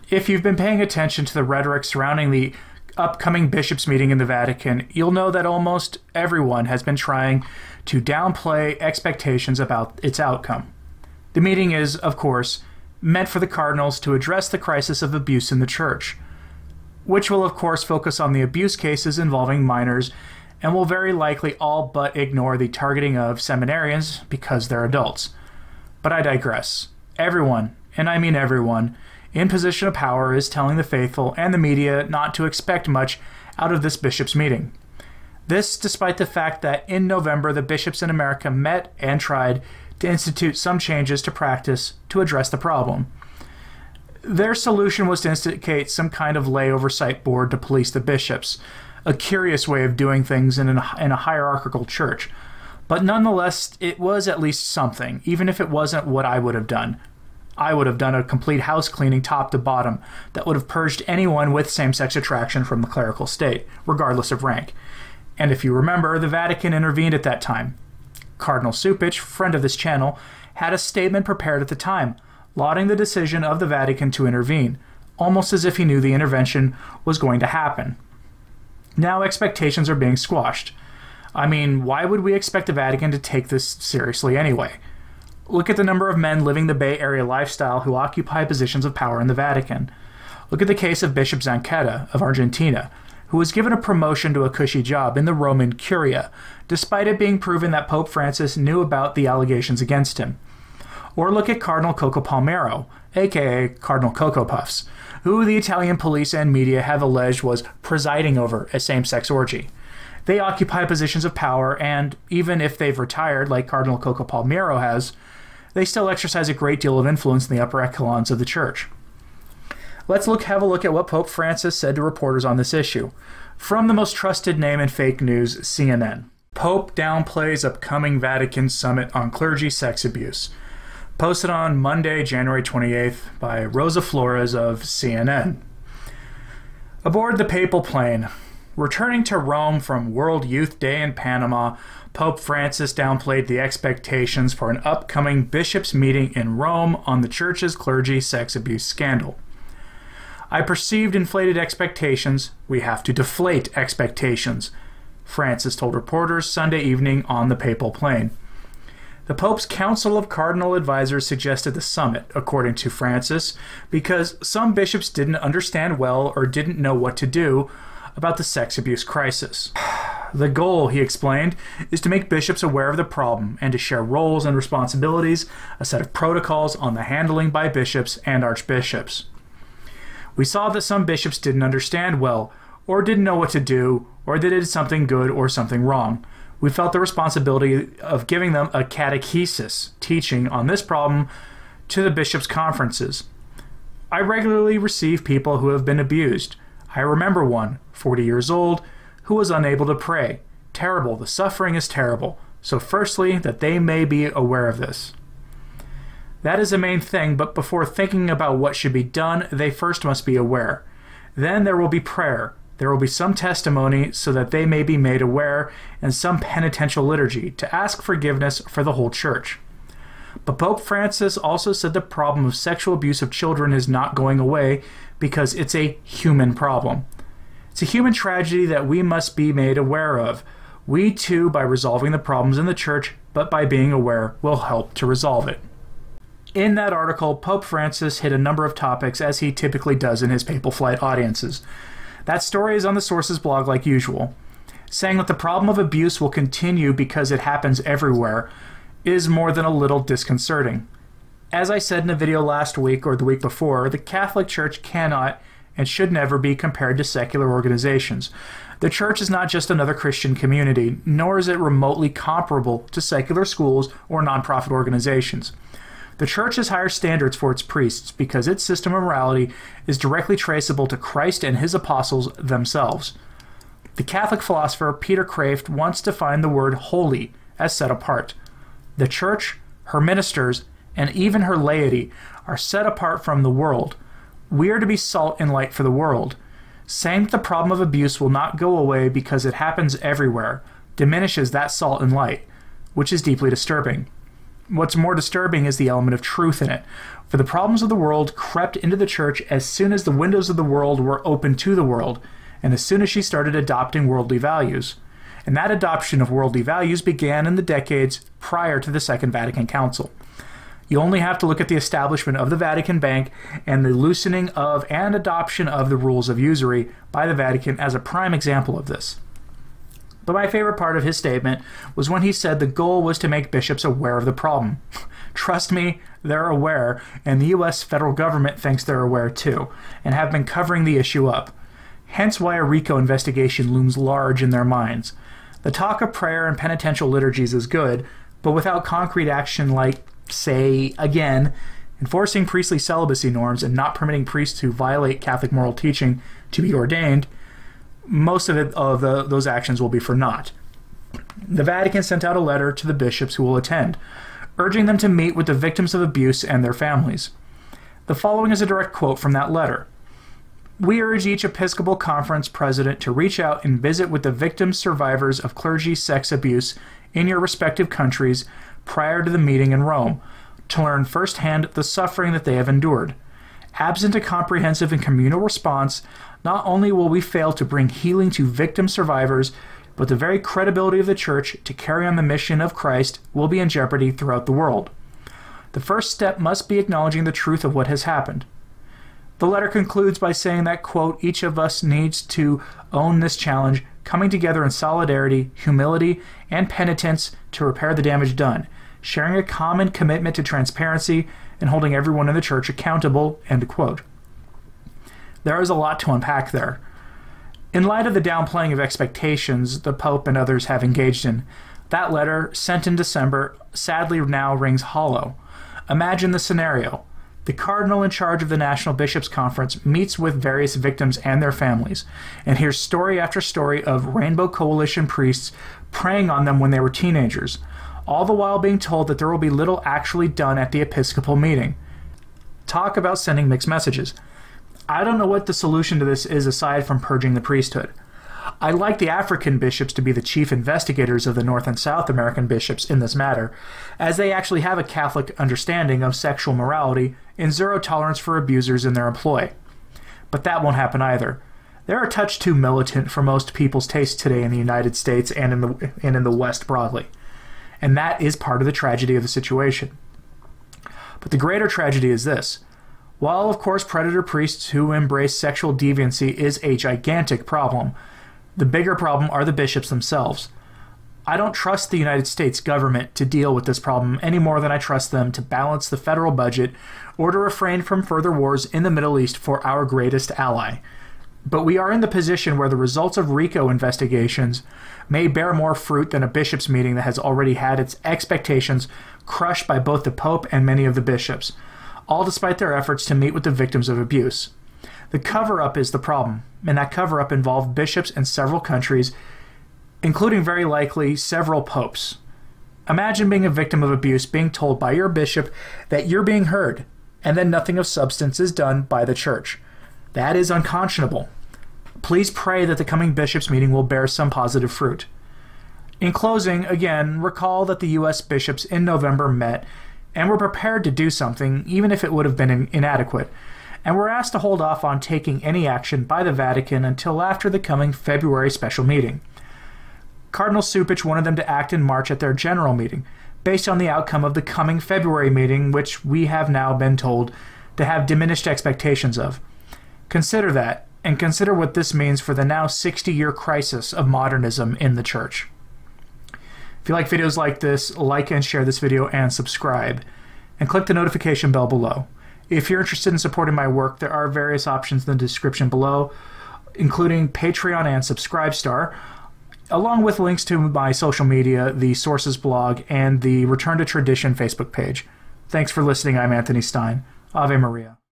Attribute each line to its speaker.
Speaker 1: If you've been paying attention to the rhetoric surrounding the upcoming bishops' meeting in the Vatican, you'll know that almost everyone has been trying to downplay expectations about its outcome. The meeting is, of course, meant for the cardinals to address the crisis of abuse in the church, which will of course focus on the abuse cases involving minors and will very likely all but ignore the targeting of seminarians because they're adults. But I digress. Everyone, and I mean everyone, in position of power is telling the faithful and the media not to expect much out of this bishops' meeting. This despite the fact that in November the bishops in America met and tried to institute some changes to practice to address the problem. Their solution was to instigate some kind of lay oversight board to police the bishops, a curious way of doing things in a hierarchical church. But nonetheless, it was at least something, even if it wasn't what I would have done. I would have done a complete house cleaning top to bottom that would have purged anyone with same-sex attraction from the clerical state, regardless of rank. And if you remember, the Vatican intervened at that time. Cardinal Supich, friend of this channel, had a statement prepared at the time, lauding the decision of the Vatican to intervene, almost as if he knew the intervention was going to happen. Now expectations are being squashed. I mean, why would we expect the Vatican to take this seriously anyway? Look at the number of men living the Bay Area lifestyle who occupy positions of power in the Vatican. Look at the case of Bishop Zanchetta of Argentina, who was given a promotion to a cushy job in the Roman Curia, despite it being proven that Pope Francis knew about the allegations against him. Or look at Cardinal Coco Palmero, aka Cardinal Coco Puffs, who the Italian police and media have alleged was presiding over a same-sex orgy. They occupy positions of power, and even if they've retired like Cardinal Coco Palmero has, they still exercise a great deal of influence in the upper echelons of the church. Let's have a look at what Pope Francis said to reporters on this issue. From the most trusted name in fake news, CNN. Pope downplays upcoming Vatican summit on clergy sex abuse. Posted on Monday, January 28th by Rosa Flores of CNN. Aboard the papal plane, returning to Rome from World Youth Day in Panama, Pope Francis downplayed the expectations for an upcoming bishops' meeting in Rome on the church's clergy sex abuse scandal. I perceived inflated expectations. We have to deflate expectations, Francis told reporters Sunday evening on the papal plane. The Pope's Council of Cardinal Advisors suggested the summit, according to Francis, because some bishops didn't understand well or didn't know what to do about the sex abuse crisis. The goal, he explained, is to make bishops aware of the problem and to share roles and responsibilities, a set of protocols on the handling by bishops and archbishops. We saw that some bishops didn't understand well, or didn't know what to do, or they did something good or something wrong. We felt the responsibility of giving them a catechesis teaching on this problem to the bishops' conferences. I regularly receive people who have been abused. I remember one, 40 years old, who was unable to pray. Terrible, the suffering is terrible. So firstly, that they may be aware of this. That is the main thing, but before thinking about what should be done, they first must be aware. Then there will be prayer. There will be some testimony so that they may be made aware, and some penitential liturgy to ask forgiveness for the whole church. But Pope Francis also said the problem of sexual abuse of children is not going away because it's a human problem. It's a human tragedy that we must be made aware of. We too, by resolving the problems in the church, but by being aware, will help to resolve it. In that article, Pope Francis hit a number of topics as he typically does in his papal flight audiences. That story is on the Sources blog like usual. Saying that the problem of abuse will continue because it happens everywhere is more than a little disconcerting. As I said in a video last week or the week before, the Catholic Church cannot and should never be compared to secular organizations. The Church is not just another Christian community, nor is it remotely comparable to secular schools or nonprofit organizations. The Church has higher standards for its priests because its system of morality is directly traceable to Christ and his apostles themselves. The Catholic philosopher Peter Kraft once defined the word holy as set apart. The Church, her ministers, and even her laity are set apart from the world. We are to be salt and light for the world. Saying that the problem of abuse will not go away because it happens everywhere diminishes that salt and light, which is deeply disturbing. What's more disturbing is the element of truth in it. For the problems of the world crept into the church as soon as the windows of the world were open to the world, and as soon as she started adopting worldly values. And that adoption of worldly values began in the decades prior to the Second Vatican Council. You only have to look at the establishment of the Vatican Bank and the loosening of and adoption of the rules of usury by the Vatican as a prime example of this. But my favorite part of his statement was when he said the goal was to make bishops aware of the problem. Trust me, they're aware, and the U.S. federal government thinks they're aware too, and have been covering the issue up. Hence why a RICO investigation looms large in their minds. The talk of prayer and penitential liturgies is good, but without concrete action like, say, again, enforcing priestly celibacy norms and not permitting priests who violate Catholic moral teaching to be ordained, most of those actions will be for naught. The Vatican sent out a letter to the bishops who will attend, urging them to meet with the victims of abuse and their families. The following is a direct quote from that letter. "We urge each Episcopal Conference president to reach out and visit with the victims survivors of clergy sex abuse in your respective countries prior to the meeting in Rome, to learn firsthand the suffering that they have endured. Absent a comprehensive and communal response, not only will we fail to bring healing to victim survivors, but the very credibility of the Church to carry on the mission of Christ will be in jeopardy throughout the world. The first step must be acknowledging the truth of what has happened." The letter concludes by saying that, quote, "Each of us needs to own this challenge, coming together in solidarity, humility, and penitence to repair the damage done, sharing a common commitment to transparency, and holding everyone in the Church accountable," end quote. There is a lot to unpack there. In light of the downplaying of expectations the Pope and others have engaged in, that letter, sent in December, sadly now rings hollow. Imagine the scenario. The cardinal in charge of the National Bishops' Conference meets with various victims and their families, and hears story after story of Rainbow Coalition priests preying on them when they were teenagers, all the while being told that there will be little actually done at the Episcopal meeting. Talk about sending mixed messages. I don't know what the solution to this is aside from purging the priesthood. I like the African bishops to be the chief investigators of the North and South American bishops in this matter, as they actually have a Catholic understanding of sexual morality and zero tolerance for abusers in their employ. But that won't happen either. They're a touch too militant for most people's taste today in the United States and in the West broadly. And that is part of the tragedy of the situation. But the greater tragedy is this. While, of course, predator priests who embrace sexual deviancy is a gigantic problem, the bigger problem are the bishops themselves. I don't trust the United States government to deal with this problem any more than I trust them to balance the federal budget or to refrain from further wars in the Middle East for our greatest ally. But we are in the position where the results of RICO investigations may bear more fruit than a bishops' meeting that has already had its expectations crushed by both the Pope and many of the bishops, all despite their efforts to meet with the victims of abuse. The cover-up is the problem, and that cover-up involved bishops in several countries, including very likely several popes. Imagine being a victim of abuse, being told by your bishop that you're being heard, and then nothing of substance is done by the Church. That is unconscionable. Please pray that the coming bishops' meeting will bear some positive fruit. In closing, again, recall that the U.S. bishops in November met and were prepared to do something, even if it would have been inadequate, and were asked to hold off on taking any action by the Vatican until after the coming February special meeting. Cardinal Cupich wanted them to act in March at their general meeting, based on the outcome of the coming February meeting, which we have now been told to have diminished expectations of. Consider that, and consider what this means for the now 60-year crisis of modernism in the Church. If you like videos like this, like and share this video and subscribe, and click the notification bell below. If you're interested in supporting my work, there are various options in the description below, including Patreon and Subscribestar, along with links to my social media, the Sources blog, and the Return to Tradition Facebook page. Thanks for listening. I'm Anthony Stein. Ave Maria.